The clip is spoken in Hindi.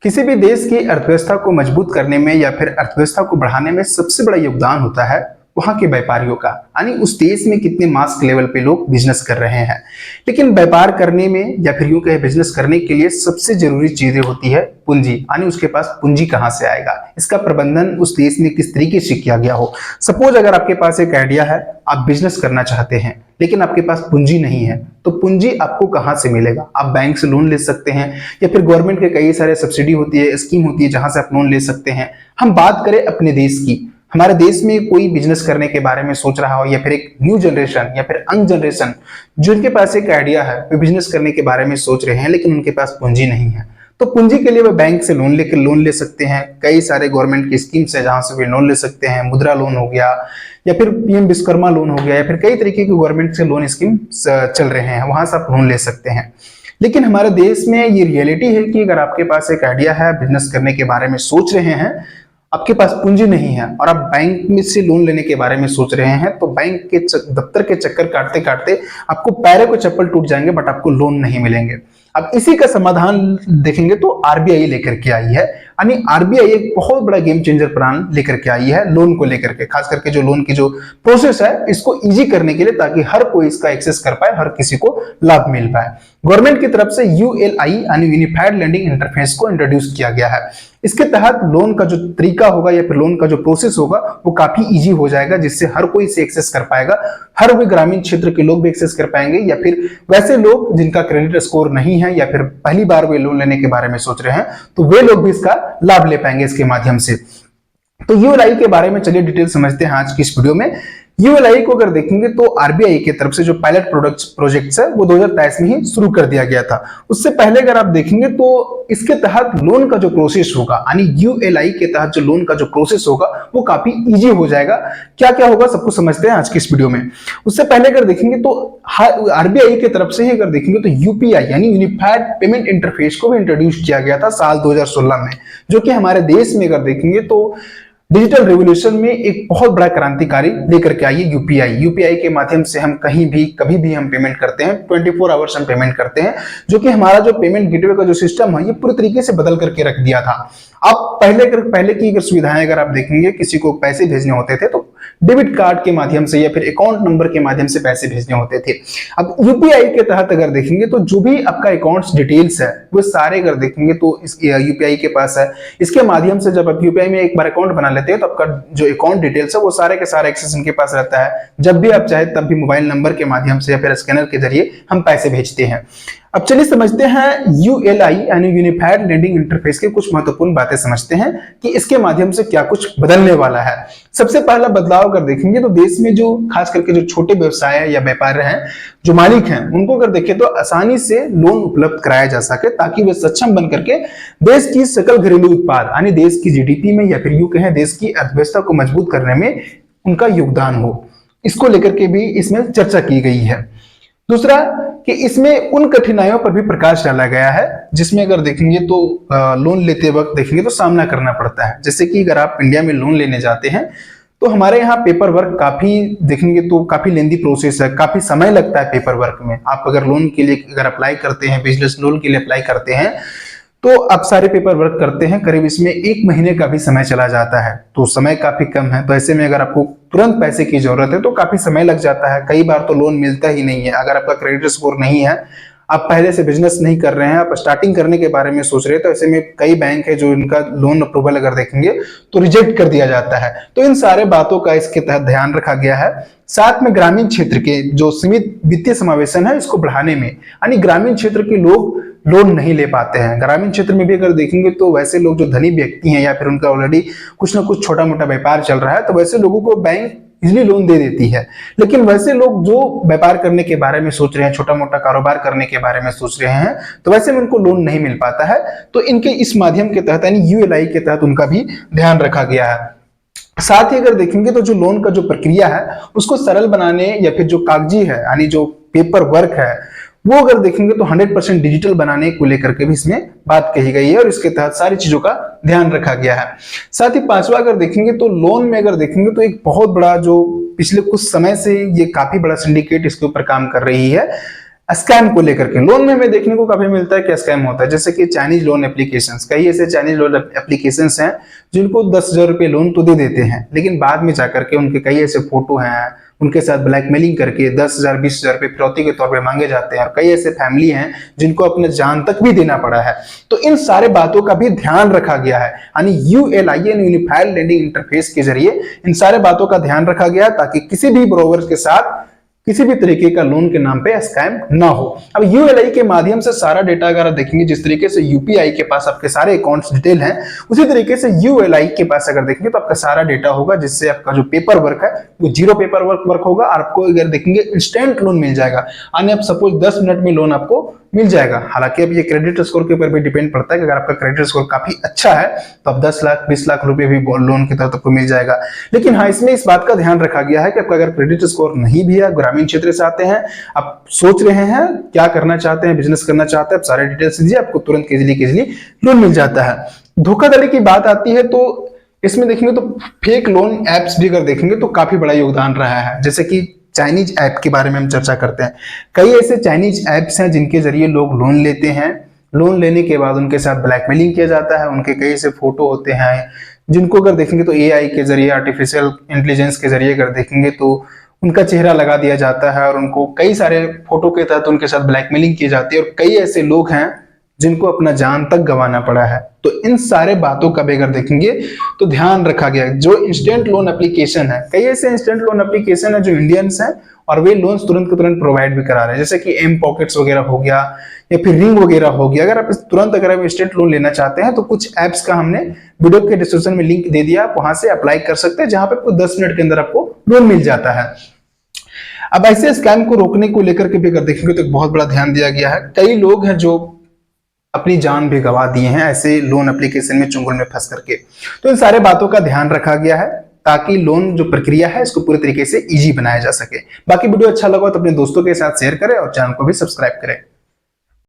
किसी भी देश की अर्थव्यवस्था को मजबूत करने में या फिर अर्थव्यवस्था को बढ़ाने में सबसे बड़ा योगदान होता है वहां के व्यापारियों का, यानी उस देश में कितने मास लेवल पे लोग बिजनेस कर रहे हैं। लेकिन व्यापार करने में या फिर यूं कहे बिजनेस करने के लिए सबसे जरूरी चीजें होती है पूंजी, यानी उसके पास पूंजी कहां से आएगा, इसका प्रबंधन उस देश में किस तरीके से किया गया हो। सपोज अगर आपके पास एक आइडिया है, आप बिजनेस करना चाहते हैं लेकिन आपके पास पूंजी नहीं है, तो पूंजी आपको कहां से मिलेगा। आप बैंक से लोन ले सकते हैं या फिर गवर्नमेंट के कई सारे सब्सिडी होती है, स्कीम होती है जहां से आप लोन ले सकते हैं। हम बात करें अपने देश की, हमारे देश में कोई बिजनेस करने के बारे में सोच रहा हो या फिर एक न्यू जनरेशन या फिर यंग जनरेशन जिनके पास एक आइडिया है, वे बिजनेस करने के बारे में सोच रहे हैं लेकिन उनके पास पूंजी नहीं है, तो पूंजी के लिए वे बैंक से लोन ले सकते हैं। कई सारे गवर्नमेंट की स्कीम्स है जहां से वे लोन ले सकते हैं। मुद्रा लोन हो गया या फिर पीएम विश्वकर्मा लोन हो गया या फिर कई तरीके के गवर्नमेंट से लोन स्कीम चल रहे हैं, वहां से आप लोन ले सकते हैं। लेकिन हमारे देश में ये रियलिटी है कि अगर आपके पास एक आइडिया है, बिजनेस करने के बारे में सोच रहे हैं, आपके पास पूंजी नहीं है और आप बैंक में से लोन लेने के बारे में सोच रहे हैं, तो बैंक के दफ्तर के चक्कर काटते काटते आपको पैरों के चप्पल टूट जाएंगे बट आपको लोन नहीं मिलेंगे। अब इसी का समाधान देखेंगे तो आरबीआई लेकर के आई है, यानी आरबीआई एक बहुत बड़ा गेम चेंजर प्लान लेकर के आई है लोन को लेकर के, खास करके जो लोन की जो प्रोसेस है इसको इजी करने के लिए, ताकि हर कोई इसका एक्सेस कर पाए, हर किसी को लाभ मिल पाए। गवर्नमेंट की तरफ से यूएलआई यानी यूनिफाइड लैंडिंग इंटरफेस को इंट्रोड्यूस किया गया है। इसके तहत लोन का जो तरीका होगा या फिर लोन का जो प्रोसेस होगा वो काफी इजी हो जाएगा, जिससे हर कोई इसे एक्सेस कर पाएगा। हर कोई ग्रामीण क्षेत्र के लोग भी एक्सेस कर पाएंगे या फिर वैसे लोग जिनका क्रेडिट स्कोर नहीं है या फिर पहली बार वे लोन लेने के बारे में सोच रहे हैं, तो वे लोग भी इसका लाभ ले पाएंगे इसके माध्यम से। तो यूएलआई के बारे में चलिए डिटेल समझते हैं आज की इस वीडियो में। यूएलआई को अगर देखेंगे तो आरबीआई की तरफ से जो पायलट प्रोजेक्ट्स है वो 2023 में ही शुरू कर दिया गया था। उससे पहले अगर आप देखेंगे तो इसके तहत लोन का जो प्रोसेस होगा, यानी यूएलआई के तहत जो लोन का जो प्रोसेस होगा वो काफी इजी हो जाएगा। क्या क्या होगा सब कुछ समझते हैं आज की इस वीडियो में। उससे पहले अगर देखेंगे तो आरबीआई की तरफ से ही अगर देखेंगे तो यूपीआई यानी यूनिफाइड पेमेंट इंटरफेस को भी इंट्रोड्यूस किया गया था साल 2016 में, जो कि हमारे देश में अगर देखेंगे तो डिजिटल रेवोल्यूशन में एक बहुत बड़ा क्रांतिकारी लेकर के आई है यूपीआई। यूपीआई के माध्यम से हम कहीं भी कभी भी हम पेमेंट करते हैं, 24 आवर्स हम पेमेंट करते हैं, जो कि हमारा जो पेमेंट गेटवे का जो सिस्टम है ये पूरी तरीके से बदल करके रख दिया था। अब पहले की अगर सुविधाएं अगर आप देखेंगे, किसी को पैसे भेजने होते थे तो डेबिट कार्ड के माध्यम से या फिर अकाउंट नंबर के माध्यम से पैसे भेजने होते थे। अब यूपीआई के तहत अगर देखेंगे तो जो भी आपका अकाउंट्स डिटेल्स है वो सारे अगर देखेंगे तो इस यूपीआई के पास है। इसके माध्यम से जब आप यूपीआई में एक बार अकाउंट बना लेते हैं तो आपका जो अकाउंट डिटेल्स है वो सारे के सारे एक्सेस इनके पास रहता है। जब भी आप चाहे तब भी मोबाइल नंबर के माध्यम से या फिर स्कैनर के जरिए हम पैसे भेजते हैं। अब चलिए समझते हैं यूएलआई यानी यूनिफाइड लैंडिंग इंटरफेस के कुछ महत्वपूर्ण बातें समझते हैं कि इसके माध्यम से क्या कुछ बदलने वाला है। सबसे पहला बदलाव अगर देखेंगे तो देश में जो खास करके जो छोटे व्यवसाय या व्यापार हैं, जो मालिक हैं, उनको अगर देखें तो आसानी से लोन उपलब्ध कराया जा सके, ताकि वे सक्षम बन करके देश की सकल घरेलू उत्पाद यानी देश की जीडीपी में या फिर यूं कहें देश की अर्थव्यवस्था को मजबूत करने में उनका योगदान हो। इसको लेकर के भी इसमें चर्चा की गई है। दूसरा कि इसमें उन कठिनाइयों पर भी प्रकाश डाला गया है जिसमें अगर देखेंगे तो लोन लेते वक्त देखेंगे तो सामना करना पड़ता है। जैसे कि अगर आप इंडिया में लोन लेने जाते हैं तो हमारे यहाँ पेपर वर्क काफी देखेंगे तो काफी लेंदी प्रोसेस है, काफी समय लगता है पेपर वर्क में। आप अगर लोन के लिए अगर अप्लाई करते हैं, बिजनेस लोन के लिए अप्लाई करते हैं, तो आप सारे पेपर वर्क करते हैं, करीब इसमें 1 महीने का भी समय चला जाता है, तो समय काफी कम है। तो ऐसे में अगर आपको तुरंत पैसे की जरूरत है तो काफी समय लग जाता है। कई बार तो लोन मिलता ही नहीं है। अगर आपका क्रेडिट स्कोर नहीं है, आप पहले से बिजनेस नहीं कर रहे हैं, आप स्टार्टिंग करने के बारे में सोच रहे हैं, तो ऐसे में कई बैंक है जो इनका लोन अप्रूवल अगर देखेंगे तो रिजेक्ट कर दिया जाता है। तो इन सारे बातों का इसके तहत ध्यान रखा गया है। साथ में ग्रामीण क्षेत्र के जो सीमित वित्तीय समावेशन है इसको बढ़ाने में, यानी ग्रामीण क्षेत्र के लोग लोन नहीं ले पाते हैं। ग्रामीण क्षेत्र में भी अगर देखेंगे तो वैसे लोग जो धनी व्यक्ति हैं या फिर उनका ऑलरेडी कुछ ना कुछ छोटा मोटा व्यापार चल रहा है, तो वैसे लोगों को बैंक इजिली लोन दे देती है। लेकिन वैसे लोग जो व्यापार करने के बारे में सोच रहे हैं, छोटा मोटा कारोबार करने के बारे में सोच रहे हैं, तो वैसे में उनको लोन नहीं मिल पाता है। तो इनके इस माध्यम के तहत यानी यूएलआई के तहत उनका भी ध्यान रखा गया है। साथ ही अगर देखेंगे तो जो लोन का जो प्रक्रिया है उसको सरल बनाने या फिर जो कागजी है यानी जो पेपर वर्क है वो अगर देखेंगे तो 100% डिजिटल बनाने को लेकर के भी इसमें बात कही गई है और इसके तहत सारी चीजों का ध्यान रखा गया है। साथ ही पांचवा अगर देखेंगे तो लोन में अगर देखेंगे तो एक बहुत बड़ा जो पिछले कुछ समय से ये काफी बड़ा सिंडिकेट इसके ऊपर काम कर रही है, स्कैम को लेकर के लोन में हमें देखने को काफी मिलता है कि स्कैम होता है, जैसे कि चाइनीज लोन एप्लीकेशंस। कई ऐसे चाइनीज लोन एप्लीकेशंस हैं जिनको 10,000 रुपये लोन तो दे देते हैं, लेकिन बाद में जाकर के उनके कई ऐसे फोटो हैं, उनके साथ ब्लैकमेलिंग करके 10,000 20,000 रुपये फिरौती के तौर पे मांगे जाते हैं। और कई ऐसे फैमिली हैं जिनको अपने जान तक भी देना पड़ा है। तो इन सारे बातों का भी ध्यान रखा गया है, यानी ULIN यूनिफाइड लेंडिंग इंटरफेस के जरिए इन सारे बातों का ध्यान रखा गया ताकि किसी भी ब्रोकर के साथ किसी भी तरीके का लोन के नाम पे स्कैम ना हो। अब ULI के माध्यम से सारा डेटा अगर आप देखेंगे, जिस तरीके से UPI के पास आपके सारे अकाउंट्स डिटेल हैं, उसी तरीके से ULI के पास अगर देखेंगे तो आपका सारा डेटा होगा, जिससे आपका जो पेपर वर्क है वो जीरो पेपर वर्क होगा। और आपको अगर देखेंगे इंस्टेंट लोन मिल जाएगा, यानी आप सपोज 10 मिनट में लोन आपको मिल जाएगा। हालांकि अब ये क्रेडिट स्कोर के ऊपर भी डिपेंड पड़ता है कि अगर आपका क्रेडिट स्कोर काफी अच्छा है तो आप 10 लाख 20 लाख रुपए भी लोन की तरफ आपको मिल जाएगा। लेकिन हाँ, इसमें इस बात का ध्यान रखा गया है कि आपका अगर क्रेडिट स्कोर नहीं भी है, ग्रामीण क्षेत्र से आते हैं, आप सोच रहे हैं क्या करना चाहते हैं, बिजनेस करना चाहते हैं, आप सारे डिटेल्स दीजिए, आपको तुरंत केजली लोन मिल जाता है। धोखाधड़ी की बात आती है तो इसमें देखेंगे तो फेक लोन एप्स भी अगर देखेंगे तो काफी बड़ा योगदान रहा है। जैसे कि चाइनीज ऐप के बारे में हम चर्चा करते हैं। कई ऐसे चाइनीज ऐप्स हैं जिनके जरिए लोग लोन लेते हैं। लोन लेने के बाद उनके साथ ब्लैकमेलिंग किया जाता है। उनके कई ऐसे फोटो होते हैं जिनको अगर देखेंगे तो AI के जरिए, आर्टिफिशियल इंटेलिजेंस के जरिए अगर देखेंगे तो उनका चेहरा लगा दिया जाता है और उनको कई सारे फोटो के तहत उनके साथ ब्लैकमेलिंग की जाती है। और कई ऐसे लोग हैं जिनको अपना जान तक गंवाना पड़ा है। तो इन सारे बातों का भी अगर देखेंगे तो ध्यान रखा गया। जो इंस्टेंट लोन एप्लीकेशन है, कई ऐसे इंस्टेंट लोन एप्लीकेशन है जो इंडियंस हैं और वे लोन्स तुरंत के तुरंत प्रोवाइड भी करा रहे हैं, जैसे कि M पॉकेट्स वगैरह हो गया या फिर रिंग वगैरह हो गया। अगर आप तुरंत अगर आप इंस्टेंट लोन लेना चाहते हैं तो कुछ एप्स का हमने वीडियो के डिस्क्रिप्शन में लिंक दे दिया, आप वहां से अप्लाई कर सकते हैं, जहां पे आपको 10 मिनट के अंदर आपको लोन मिल जाता है। अब ऐसे स्कैम को रोकने को लेकर के भी अगर देखेंगे तो एक बहुत बड़ा ध्यान दिया गया है। कई लोग हैं जो अपनी जान भी गंवा दिए हैं ऐसे लोन एप्लीकेशन में चुंगल में फंस करके। तो इन सारे बातों का ध्यान रखा गया है ताकि लोन जो प्रक्रिया है इसको पूरी तरीके से इजी बनाया जा सके। बाकी वीडियो अच्छा लगा तो अपने दोस्तों के साथ शेयर करें और चैनल को भी सब्सक्राइब करें।